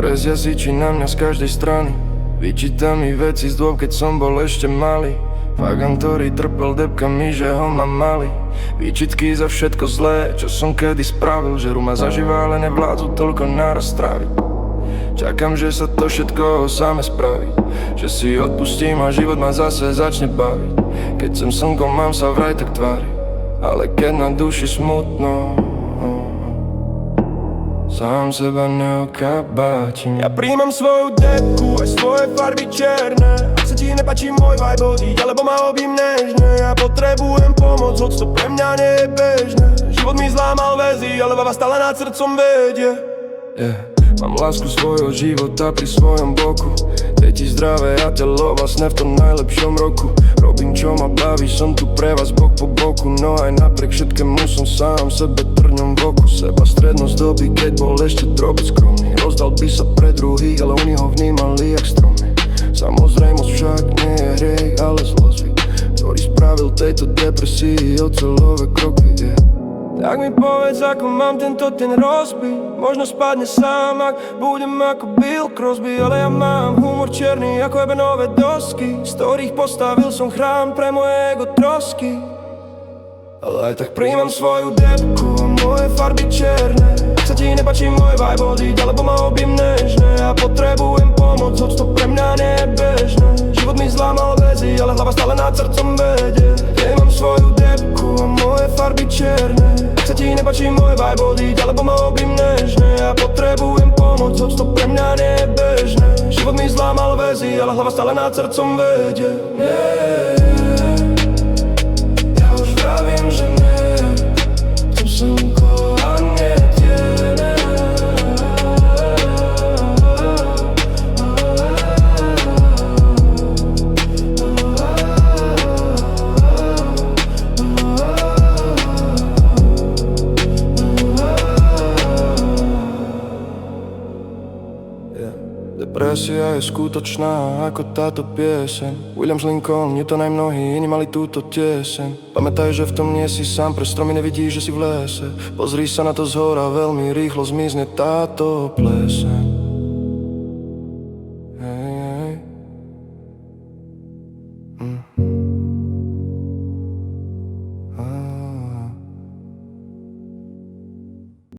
ktoré zjazyčí na mňa z každej strany. Vyčíta mi veci z dôb, keď som bol ešte malý. Fagan, ktorý trpel debkami, že ho mám malý. Výčitky za všetko zlé, čo som kedy spravil. Žeru ma zažíva, ale nevládzu toľko naraz stráviť. Čakám, že sa to všetko same spraví, že si odpustím a život ma zase začne baviť. Keď sem slnko, mám sa vraj tak tváriť, ale keď na duši smutno, sám seba neokabátim. Ja príjmam svoju debku, aj svoje farby čierne. Ak sa ti nepáči môj vibe, odíď, alebo ma objím nežne. Ja potrebujem pomoc, hoď to pre mňa nie je bežné. Život mi zlámal väzy, ale baba stále nad srdcom vedie. Mám lásku svojho života pri svojom boku. Deti zdravé a telo vlastne v tom najlepšom roku. Robím čo ma baví, som tu pre vás bok po boku. No aj napriek všetkému som sám sebe trňom v oku. Seba strednosť doby, keď bol ešte drobiť skromný. Rozdal by sa pre druhých, ale oni ho vnímali jak stromy. Samozrejmosť však nie je hriech, ale zlozvyk, ktorý spravil tejto depresii ocelové kroky. Tak mi povedz, ako mám tento ten rozbiť. Možno spadne sám, ak budem ako Bill Crosby. Ale ja mám humor černý ako ebenové dosky, z ktorých postavil som chrám pre moje ego trosky. Ale aj tak príjmam svoju debku a moje farby čierne. Ak sa ti nepáči môj vibe, odíď, alebo ma objím nežne. Ja potrebujem pomoc, hoď to pre mňa nie je bežné. Život mi zlámal väzy, ale hlava stále nad srdcom vedie. Príjmam svoju debku a moje farby čierne. Ak sa ti nepáči môj vibe, odíď, alebo ma objím nežne. Ja potrebujem pomoc, hoď to pre mňa nie je bežné. Život mi zlámal väzy, ale hlava stále nad srdcom vedie. Ja už vravím, že nie, to slnko a nie tiene. Depresia je skutočná ako táto pieseň. William Lincoln, Newton aj mnohí iní mali túto tieseň. Pamätaj, že v tom nie si sám, pre stromy nevidíš, že si v lese. Pozri sa na to zhora, veľmi rýchlo zmizne táto pleseň.